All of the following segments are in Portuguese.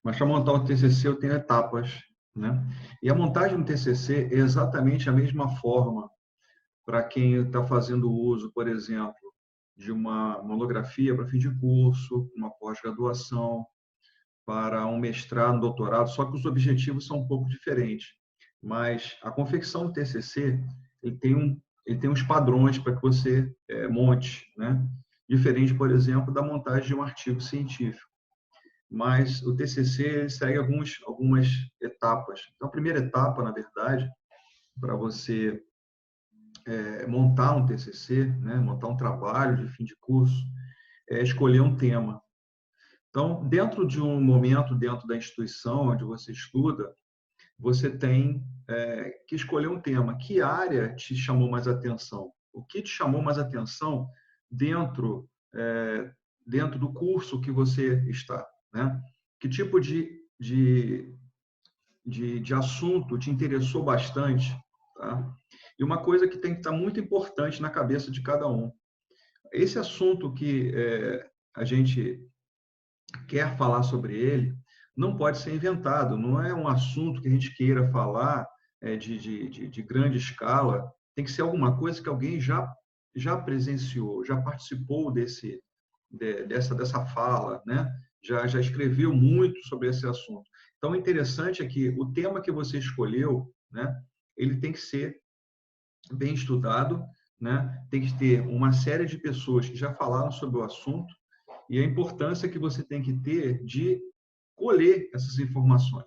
Mas para montar o TCC eu tenho etapas, né? E a montagem do TCC é exatamente a mesma forma para quem está fazendo uso, por exemplo, de uma monografia para fim de curso, uma pós-graduação, para um mestrado, um doutorado, só que os objetivos são um pouco diferentes. Mas a confecção do TCC, ele tem uns padrões para que você monte, né? Diferente, por exemplo, da montagem de um artigo científico. Mas o TCC segue algumas etapas. Então, a primeira etapa, na verdade, para você montar um TCC, né, montar um trabalho de fim de curso, é escolher um tema. Então, dentro de um momento, dentro da instituição onde você estuda, você tem que escolher um tema. Que área te chamou mais atenção? O que te chamou mais atenção dentro, dentro do curso que você está, né? Que tipo de assunto te interessou bastante, tá? E uma coisa que tem que estar muito importante na cabeça de cada um. Esse assunto que a gente quer falar sobre ele não pode ser inventado, não é um assunto que a gente queira falar de grande escala, tem que ser alguma coisa que alguém já presenciou, já participou dessa fala, né? Já escreveu muito sobre esse assunto. Então, o interessante é que o tema que você escolheu, né, ele tem que ser bem estudado, né? Tem que ter uma série de pessoas que já falaram sobre o assunto e a importância que você tem que ter de colher essas informações.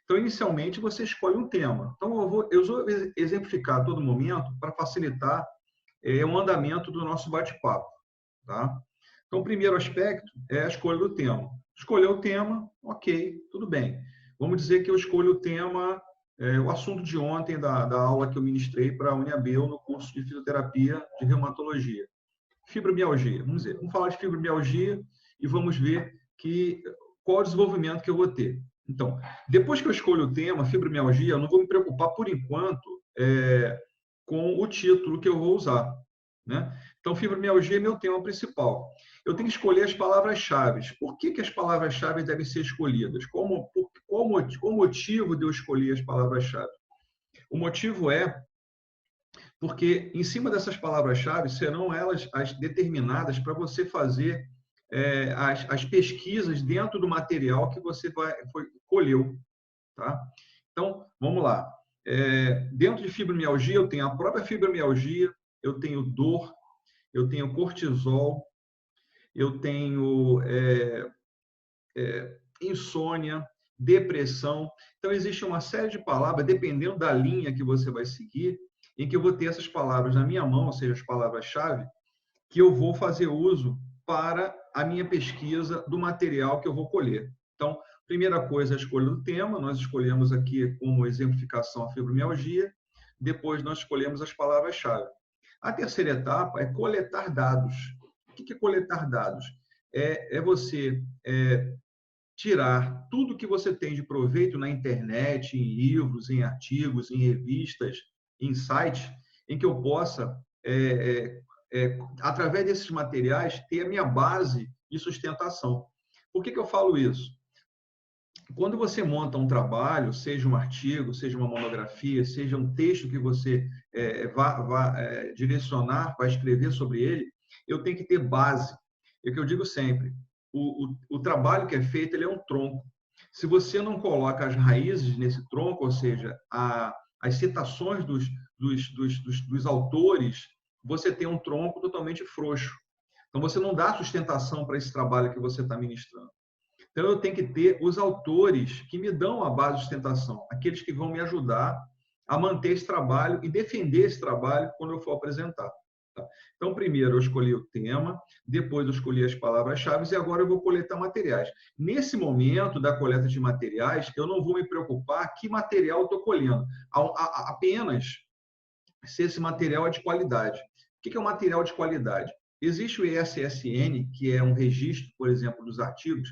Então, inicialmente, você escolhe um tema. Então, eu vou exemplificar a todo momento para facilitar o andamento do nosso bate-papo. Tá? Então, o primeiro aspecto é a escolha do tema. Escolher o tema, ok, tudo bem. Vamos dizer que eu escolho o tema, o assunto de ontem da aula que eu ministrei para a UniAbel no curso de fisioterapia de reumatologia. Fibromialgia, vamos falar de fibromialgia e vamos ver qual o desenvolvimento que eu vou ter. Então, depois que eu escolho o tema, fibromialgia, eu não vou me preocupar, por enquanto, com o título que eu vou usar. Né? Então, fibromialgia é meu tema principal. Eu tenho que escolher as palavras-chave. Por que as palavras-chave devem ser escolhidas? Qual o motivo de eu escolher as palavras-chave? O motivo é porque em cima dessas palavras-chave serão elas as determinadas para você fazer as pesquisas dentro do material que você colheu. Tá? Então, vamos lá. Dentro de fibromialgia, eu tenho a própria fibromialgia, eu tenho dor, eu tenho cortisol, eu tenho insônia, depressão. Então, existe uma série de palavras, dependendo da linha que você vai seguir, em que eu vou ter essas palavras na minha mão, ou seja, as palavras-chave, que eu vou fazer uso para a minha pesquisa do material que eu vou colher. Então, primeira coisa, a escolha do tema. Nós escolhemos aqui como exemplificação a fibromialgia. Depois, nós escolhemos as palavras-chave. A terceira etapa é coletar dados. O que é coletar dados? É você tirar tudo que você tem de proveito na internet, em livros, em artigos, em revistas, em sites, em que eu possa, através desses materiais, ter a minha base de sustentação. Por que eu falo isso? Quando você monta um trabalho, seja um artigo, seja uma monografia, seja um texto que você vai direcionar, vai escrever sobre ele, eu tenho que ter base. É o que eu digo sempre, o trabalho que é feito ele é um tronco. Se você não coloca as raízes nesse tronco, ou seja, as citações dos autores, você tem um tronco totalmente frouxo. Então, você não dá sustentação para esse trabalho que você está ministrando. Então, eu tenho que ter os autores que me dão a base de sustentação, aqueles que vão me ajudar a manter esse trabalho e defender esse trabalho quando eu for apresentar. Tá? Então, primeiro eu escolhi o tema, depois eu escolhi as palavras-chave e agora eu vou coletar materiais. Nesse momento da coleta de materiais, eu não vou me preocupar que material eu estou colhendo, apenas se esse material é de qualidade. O que é um material de qualidade? Existe o ISSN, que é um registro, por exemplo, dos artigos,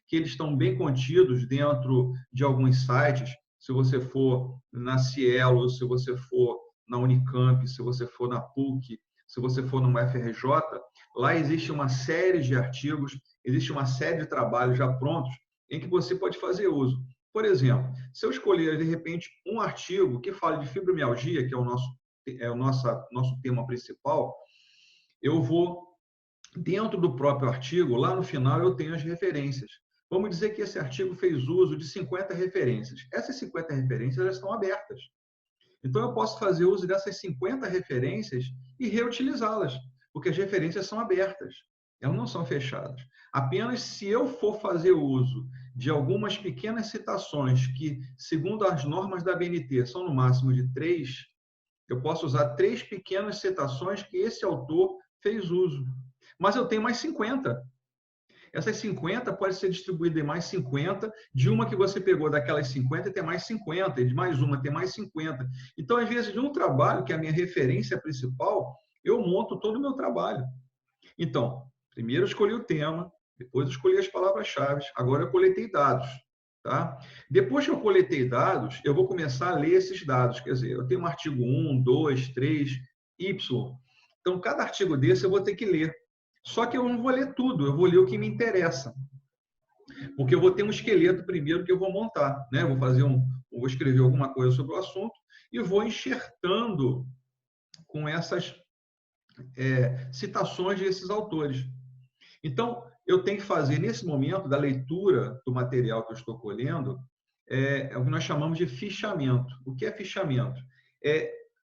que eles estão bem contidos dentro de alguns sites. Se você for na Cielo, se você for na Unicamp, se você for na PUC, se você for no UFRJ, lá existe uma série de artigos, existe uma série de trabalhos já prontos em que você pode fazer uso. Por exemplo, se eu escolher, de repente, um artigo que fale de fibromialgia, que é nosso tema principal, eu vou, dentro do próprio artigo, lá no final, eu tenho as referências. Vamos dizer que esse artigo fez uso de 50 referências. Essas 50 referências já estão abertas. Então, eu posso fazer uso dessas 50 referências e reutilizá-las, porque as referências são abertas, elas não são fechadas. Apenas se eu for fazer uso de algumas pequenas citações que, segundo as normas da ABNT, são no máximo de 3, eu posso usar 3 pequenas citações que esse autor fez uso. Mas eu tenho mais 50. Essas 50 pode ser distribuída em mais 50, de uma que você pegou daquelas 50 tem mais 50, e de mais uma tem mais 50. Então, às vezes, de um trabalho, que é a minha referência principal, eu monto todo o meu trabalho. Então, primeiro eu escolhi o tema, depois eu escolhi as palavras-chave, agora eu coletei dados. Tá? Depois que eu coletei dados, eu vou começar a ler esses dados. Quer dizer, eu tenho um artigo 1, 2, 3, Y. Então, cada artigo desse eu vou ter que ler. Só que eu não vou ler tudo, eu vou ler o que me interessa. Porque eu vou ter um esqueleto primeiro que eu vou montar. Né? Vou escrever alguma coisa sobre o assunto e vou enxertando com essas citações desses autores. Então, eu tenho que fazer, nesse momento da leitura do material que eu estou colhendo, o que nós chamamos de fichamento. O que é fichamento?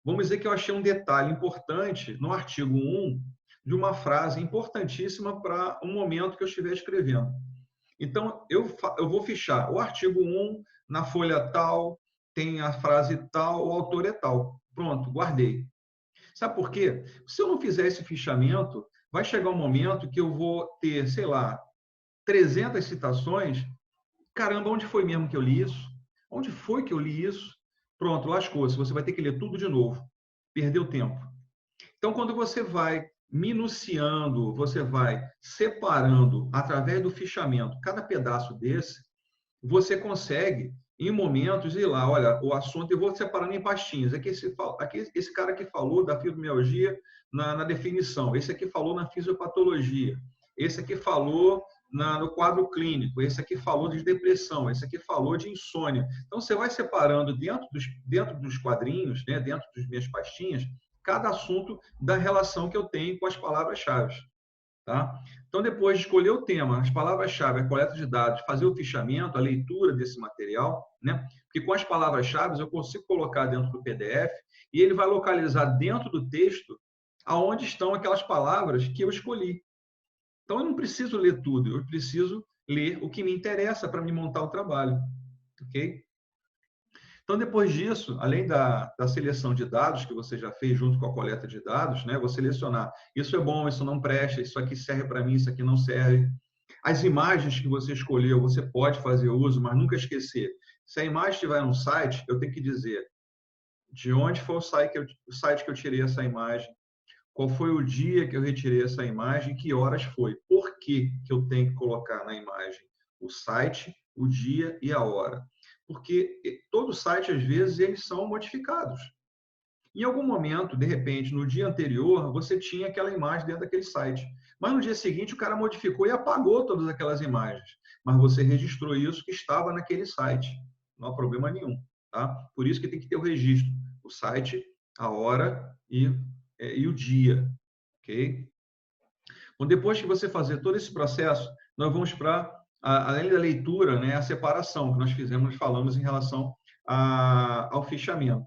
Vamos dizer que eu achei um detalhe importante no artigo 1 de uma frase importantíssima para um momento que eu estiver escrevendo. Então, eu vou fichar o artigo 1 na folha tal, tem a frase tal, o autor é tal. Pronto, guardei. Sabe por quê? Se eu não fizer esse fichamento, vai chegar um momento que eu vou ter, sei lá, 300 citações. Caramba, onde foi mesmo que eu li isso? Onde foi que eu li isso? Pronto, lascou-se. Você vai ter que ler tudo de novo. Perdeu tempo. Então, quando você vai minuciando, você vai separando, através do fichamento, cada pedaço desse, você consegue, em momentos, ir lá, olha, o assunto, eu vou separando em pastinhas. Aqui esse cara que falou da fibromialgia na definição, esse aqui falou na fisiopatologia, esse aqui falou no quadro clínico, esse aqui falou de depressão, esse aqui falou de insônia. Então, você vai separando dentro dos quadrinhos, né, dentro das minhas pastinhas, cada assunto da relação que eu tenho com as palavras-chave. Tá? Então, depois de escolher o tema, as palavras-chave, a coleta de dados, fazer o fichamento, a leitura desse material, né? Porque com as palavras-chave eu consigo colocar dentro do PDF e ele vai localizar dentro do texto aonde estão aquelas palavras que eu escolhi. Então, eu não preciso ler tudo, eu preciso ler o que me interessa para me montar o trabalho. Ok? Então, depois disso, além da seleção de dados que você já fez junto com a coleta de dados, né, vou selecionar isso é bom, isso não presta, isso aqui serve para mim, isso aqui não serve. As imagens que você escolheu, você pode fazer uso, mas nunca esquecer. Se a imagem estiver no site, eu tenho que dizer de onde foi o site que eu tirei essa imagem, qual foi o dia que eu retirei essa imagem, que horas foi. Por que eu tenho que colocar na imagem o site, o dia e a hora? Porque todo site, às vezes, eles são modificados. Em algum momento, de repente, no dia anterior, você tinha aquela imagem dentro daquele site. Mas no dia seguinte, o cara modificou e apagou todas aquelas imagens. Mas você registrou isso que estava naquele site. Não há problema nenhum. Tá? Por isso que tem que ter o registro. O site, a hora e o dia. Ok? Bom, depois que você fazer todo esse processo, nós vamos para, além da leitura, né, a separação que nós falamos em relação ao fichamento.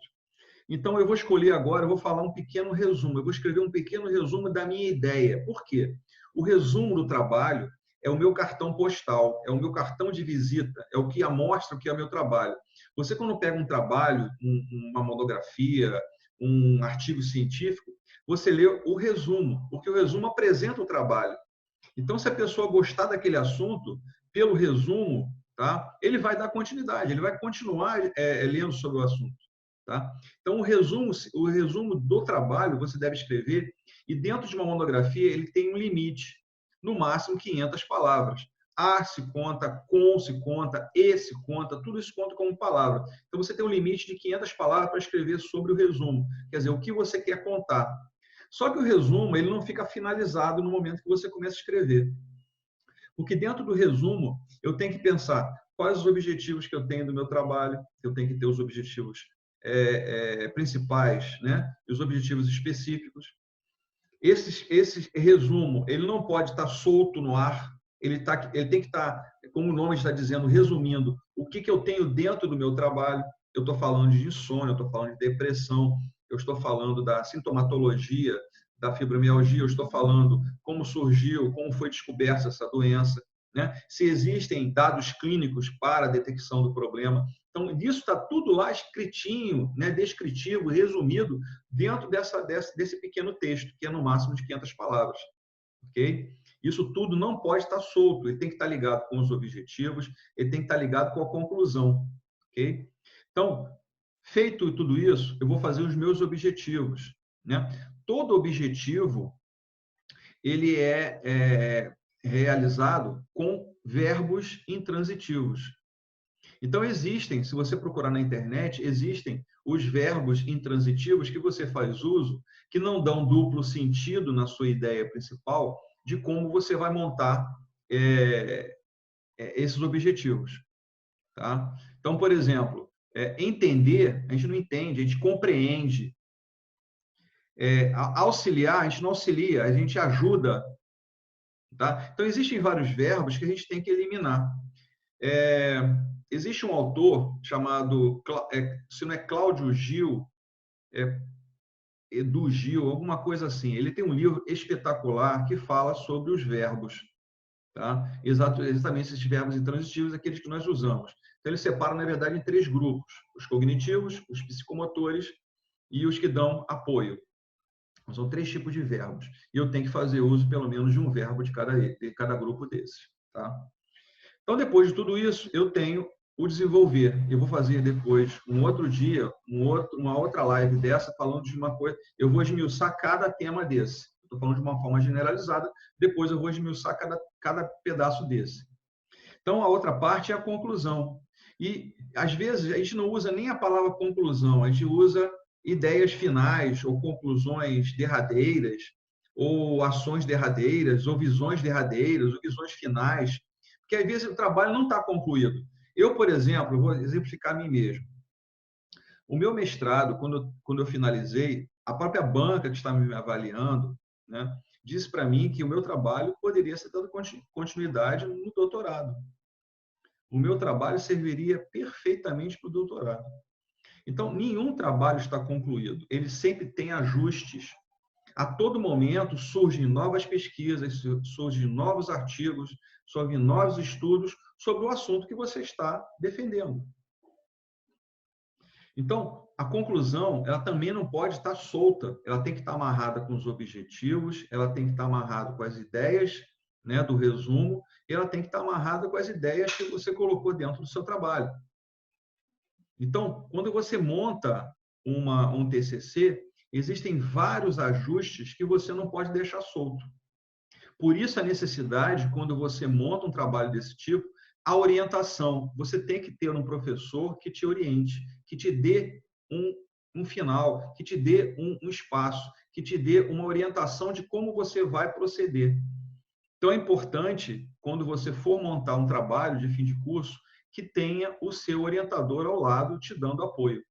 Então, eu vou escolher agora, eu vou falar um pequeno resumo, eu vou escrever um pequeno resumo da minha ideia. Por quê? O resumo do trabalho é o meu cartão postal, é o meu cartão de visita, é o que mostra o que é o meu trabalho. Você, quando pega um trabalho, uma monografia, um artigo científico, você lê o resumo, porque o resumo apresenta o trabalho. Então, se a pessoa gostar daquele assunto, pelo resumo, tá? Ele vai dar continuidade, ele vai continuar lendo sobre o assunto. Tá? Então, o resumo do trabalho você deve escrever, e dentro de uma monografia ele tem um limite, no máximo 500 palavras. A se conta, com se conta, e se conta, tudo isso conta como palavra. Então, você tem um limite de 500 palavras para escrever sobre o resumo, quer dizer, o que você quer contar. Só que o resumo ele não fica finalizado no momento que você começa a escrever. Porque dentro do resumo, eu tenho que pensar quais os objetivos que eu tenho do meu trabalho, eu tenho que ter os objetivos principais, né? E os objetivos específicos. Esse resumo, ele não pode estar solto no ar, ele tem que estar, como o nome está dizendo, resumindo o que eu tenho dentro do meu trabalho. Eu estou falando de insônia, eu estou falando de depressão, eu estou falando da sintomatologia, da fibromialgia, eu estou falando como surgiu, como foi descoberta essa doença, né? Se existem dados clínicos para a detecção do problema. Então, isso está tudo lá escritinho, né? Descritivo, resumido, dentro desse pequeno texto, que é no máximo de 500 palavras. Ok? Isso tudo não pode estar solto, ele tem que estar ligado com os objetivos, ele tem que estar ligado com a conclusão. Ok? Então, feito tudo isso, eu vou fazer os meus objetivos. Né? Todo objetivo ele é realizado com verbos intransitivos. Então, existem, se você procurar na internet, existem os verbos intransitivos que você faz uso, que não dão duplo sentido na sua ideia principal de como você vai montar esses objetivos. Tá? Então, por exemplo, entender, a gente não entende, a gente compreende. Auxiliar, a gente não auxilia, a gente ajuda. Tá? Então, existem vários verbos que a gente tem que eliminar. Existe um autor chamado, se não é Cláudio Gil, Edu Gil, alguma coisa assim. Ele tem um livro espetacular que fala sobre os verbos. Tá? Exatamente esses verbos intransitivos, aqueles que nós usamos. Então, ele separa, na verdade, em 3 grupos. Os cognitivos, os psicomotores e os que dão apoio. São 3 tipos de verbos. E eu tenho que fazer uso, pelo menos, de um verbo de cada grupo desses. Tá? Então, depois de tudo isso, eu tenho o desenvolver. Eu vou fazer depois, um outro dia, uma outra live dessa, falando de uma coisa. Eu vou esmiuçar cada tema desse. Estou falando de uma forma generalizada, depois eu vou esmiuçar cada pedaço desse. Então, a outra parte é a conclusão. E, às vezes, a gente não usa nem a palavra conclusão, a gente usa ideias finais, ou conclusões derradeiras, ou ações derradeiras, ou visões derradeiras, ou visões finais, porque às vezes o trabalho não está concluído. Eu, por exemplo, vou exemplificar a mim mesmo. O meu mestrado, quando eu finalizei, a própria banca que está me avaliando, né, disse para mim que o meu trabalho poderia ser dado continuidade no doutorado. O meu trabalho serviria perfeitamente para o doutorado. Então, nenhum trabalho está concluído. Ele sempre tem ajustes. A todo momento surgem novas pesquisas, surgem novos artigos, surgem novos estudos sobre o assunto que você está defendendo. Então, a conclusão, ela também não pode estar solta. Ela tem que estar amarrada com os objetivos, ela tem que estar amarrada com as ideias, né, do resumo, e ela tem que estar amarrada com as ideias que você colocou dentro do seu trabalho. Então, quando você monta um TCC, existem vários ajustes que você não pode deixar solto. Por isso a necessidade, quando você monta um trabalho desse tipo, a orientação. Você tem que ter um professor que te oriente, que te dê um final, que te dê um espaço, que te dê uma orientação de como você vai proceder. Então, é importante, quando você for montar um trabalho de fim de curso, que tenha o seu orientador ao lado te dando apoio.